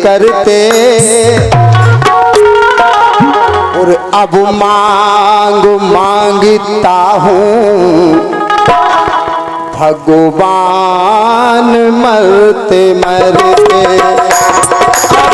करते और अब मांगता हूँ भगवान मरते मरते।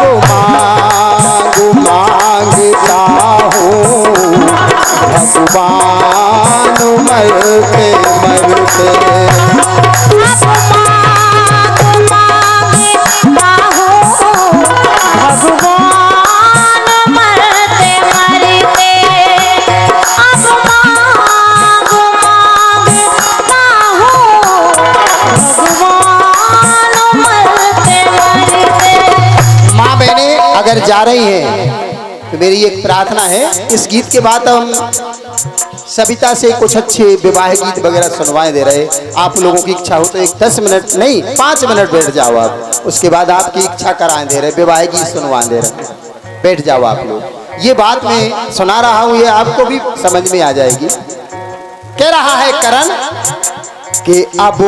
अब मांगता हूँ भगवान मरते मरते। अगर जा रही हैं तो मेरी एक प्रार्थना है, इस गीत के बाद हम सविता से कुछ अच्छे विवाह गीत वगैरह सुनवाए दे रहे। आप लोगों की इच्छा हो तो एक 10 मिनट नहीं 5 मिनट बैठ जाओ आप, उसके बाद आपकी इच्छा कराए दे रहे, विवाह गीत सुनवा दे रहे, बैठ जाओ आप लोग। ये बात मैं सुना रहा हूँ, ये आपको भी समझ में आ जाएगी। कह रहा है करण कि अब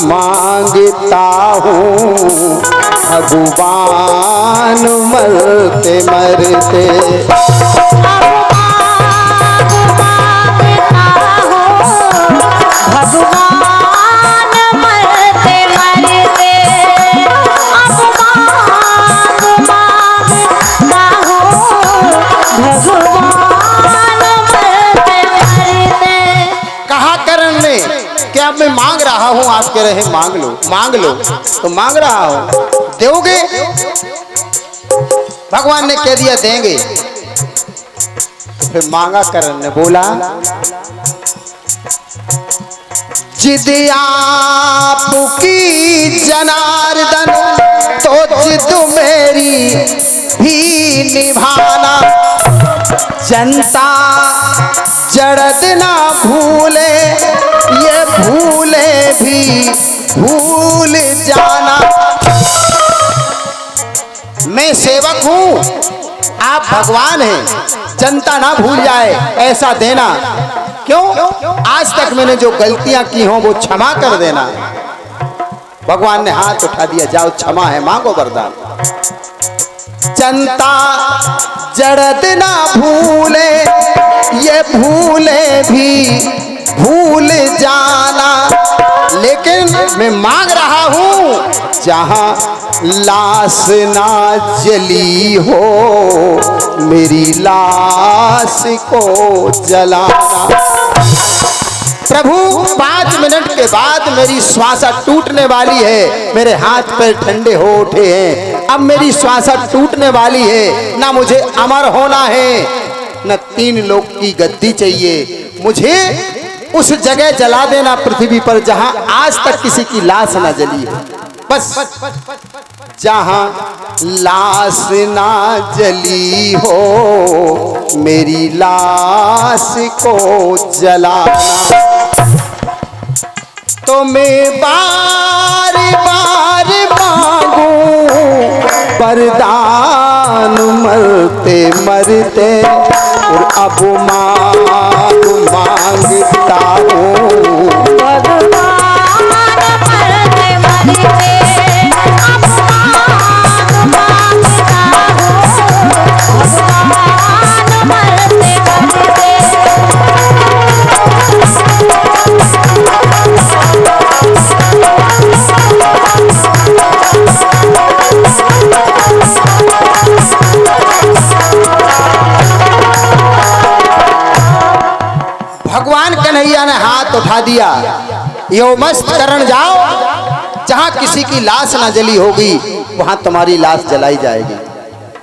मांगता हूँ भगवान मरते मरते। क्या मैं मांग रहा हूं, आप कह रहे हैं मांग लो मांग लो, तो मांग रहा हूं, दोगे? भगवान ने कह दिया देंगे। फिर मांगा करण ने बोला जिद आपकी जनार्दन तो जिद मेरी भी निभाना। जनता जड़द ना भूले ये भूले भी भूल जाना। मैं सेवक हूं, आप भगवान हैं, जनता ना भूल जाए ऐसा देना। क्यों? आज तक मैंने जो गलतियां की हों वो क्षमा कर देना। भगवान ने हाथ उठा दिया, जाओ क्षमा है, मांगो वरदान। जनता जड़द ना भूले ये भूले भी भूल जाना। लेकिन मैं मांग रहा हूं जहां लाश ना जली हो मेरी लाश को जलाना। प्रभु 5 मिनट के बाद मेरी श्वासा टूटने वाली है, मेरे हाथ पैर ठंडे हो उठे हैं, अब मेरी श्वासा टूटने वाली है। ना मुझे अमर होना है न 3 लोक की गद्दी चाहिए, मुझे उस जगह जला देना पृथ्वी पर जहां आज तक किसी की लाश ना जली हो। बस जहां लाश ना जली हो मेरी लाश को जलाना। तो मैं बार बार मांगू वरदान मरते मरते और अब मांगता हूँ भगवान मरते मरते। अब मांगता हूँ भगवान मरते मरते। भगवान कन्हैया ने हाथ उठा दिया, यो मस्त करण जाओ, जहां किसी की लाश ना जली होगी वहां तुम्हारी लाश जलाई जाएगी।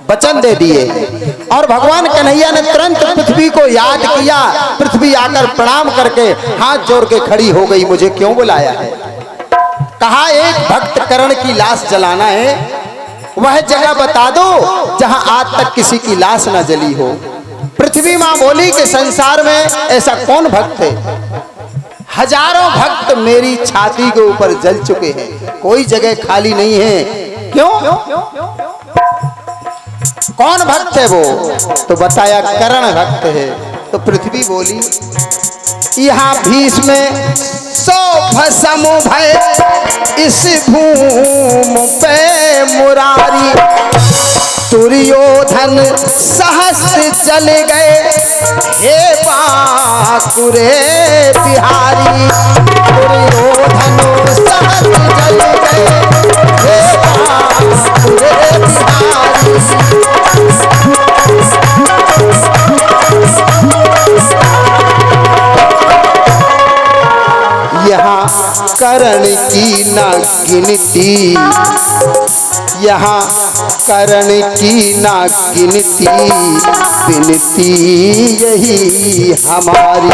वचन दे दिए और भगवान कन्हैया ने तुरंत पृथ्वी को याद किया। पृथ्वी आकर प्रणाम करके हाथ जोड़ के खड़ी हो गई, मुझे क्यों बुलाया है? कहा एक भक्त करण की लाश जलाना है, वह जगह बता दो जहां आज तक किसी की लाश ना जली हो। पृथ्वी मां बोली कि संसार में ऐसा कौन भक्त है? हजारों भक्त मेरी छाती के ऊपर जल चुके हैं, कोई जगह खाली नहीं है। क्यों? कौन भक्त है वो? तो बताया करण भक्त है। तो पृथ्वी बोली यहाँ भीष्म सो भस्म भय इस भूम पे मुरारी। दुर्योधन सहस्र जल गए हे बाकुरे बिहारी। दुर्योधन सहस्र जल गए हे बाकुरे बिहारी। यहाँ करण की न गिनती, यहाँ करण की न गिनती, बिनती यही हमारी।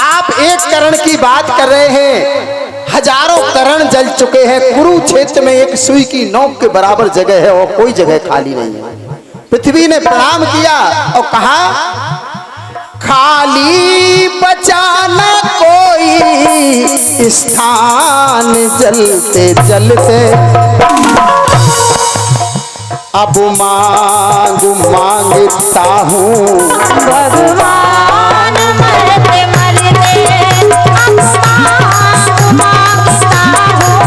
आप एक करण की बात कर रहे हैं, हजारों करण जल चुके हैं। कुरुक्षेत्र में एक सुई की नोक के बराबर जगह है और कोई जगह खाली नहीं है। पृथ्वी ने प्रणाम किया और कहा खाली बचाना कोई स्थान जलते जलते। अब मांगता हूँ भगवान मरते मरते अब मांगता हूँ।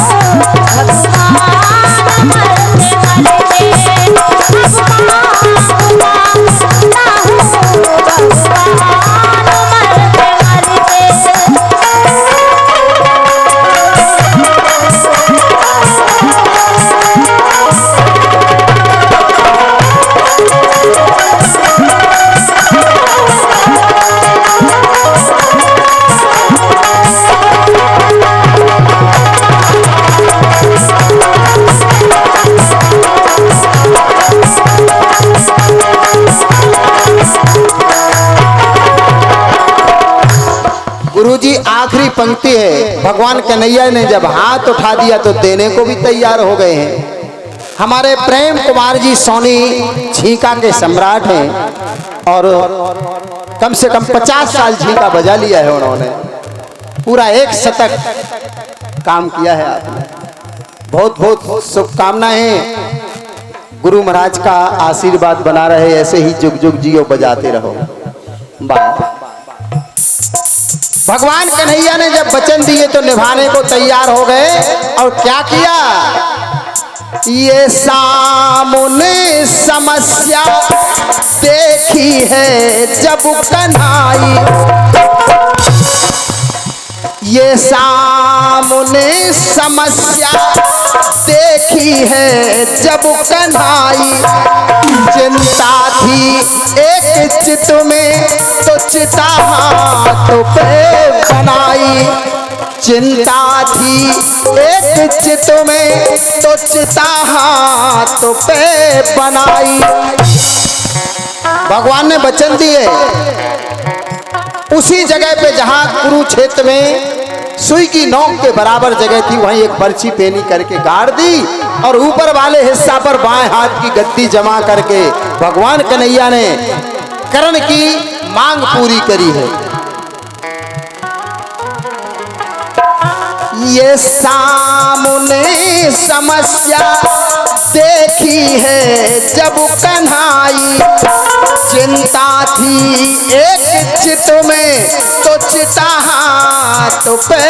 भगवान मरते मरते अब मांगता हूँ। गुरुजी आखिरी पंक्ति है। भगवान कन्हैया ने जब हाथ उठा दिया तो देने को भी तैयार हो गए हैं। हमारे प्रेम कुमार जी सोनी झींका के सम्राट हैं और कम से कम 50 साल झींका बजा लिया है उन्होंने। पूरा 1 शतक काम किया है आपने। बहुत बहुत शुभकामनाएं। गुरु महाराज का आशीर्वाद बना रहे, ऐसे ही जुग जुग जियो बजाते रहो। भगवान कन्हैया ने जब वचन दिए तो निभाने को तैयार हो गए और क्या किया? ये सामने समस्या देखी है जब कन्हाई, ये सामने समस्या देखी है जब कन्हाई। चिंता थी एक चित में तो चिता हाथ पे बनाई, चिंता थी एक चित में तो चिता हाथ पे बनाई। भगवान ने वचन दिए, उसी जगह पे जहां कुरुक्षेत्र में सुई की नोक के बराबर जगह थी वहीं एक पर्ची पेनी करके गाड़ दी और ऊपर वाले हिस्सा पर बाएं हाथ की गद्दी जमा करके भगवान कन्हैया ने कर्ण की मांग पूरी करी है। ये सामने समस्या देखी है जब कन्हाई, चिंता थी एक चित में तो चिता हाथ पे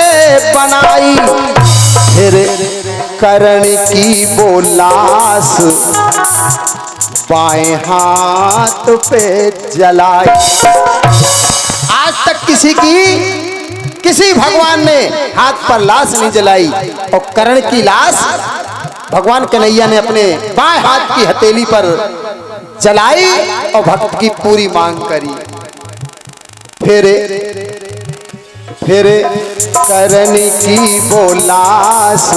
बनाई। फिर कर्ण की वो लाश बाएं हाथ पे जलाई। आज तक किसी भगवान ने हाथ पर लाश नहीं जलाई और कर्ण की लाश भगवान कन्हैया ने अपने बाएं हाथ की हथेली पर जलाई और भक्त की पूरी मांग करी। फिर कर्ण की वो लाश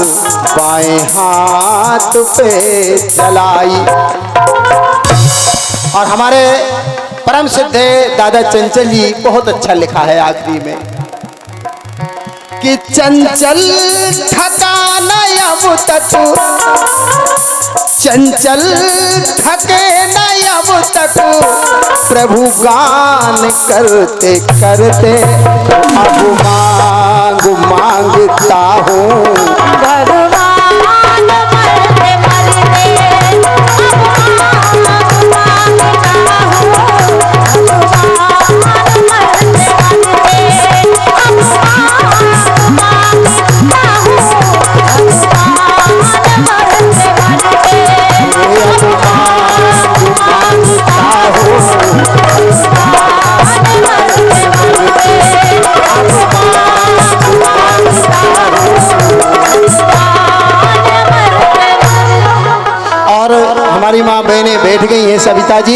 बाएं हाथ पे जलाई। और हमारे परम सिद्ध दादा चंचल जी बहुत अच्छा लिखा है आखिरी में कि चंचल ठकान अब तक, चंचल ठके न अब तक, प्रभु गान करते करते अब मांगता हूँ। भगवान मरते मरते अब मांगता हूँ। भगवान मरते मरते अब हमारी माँ बहनें बैठ गई हैं सविता जी।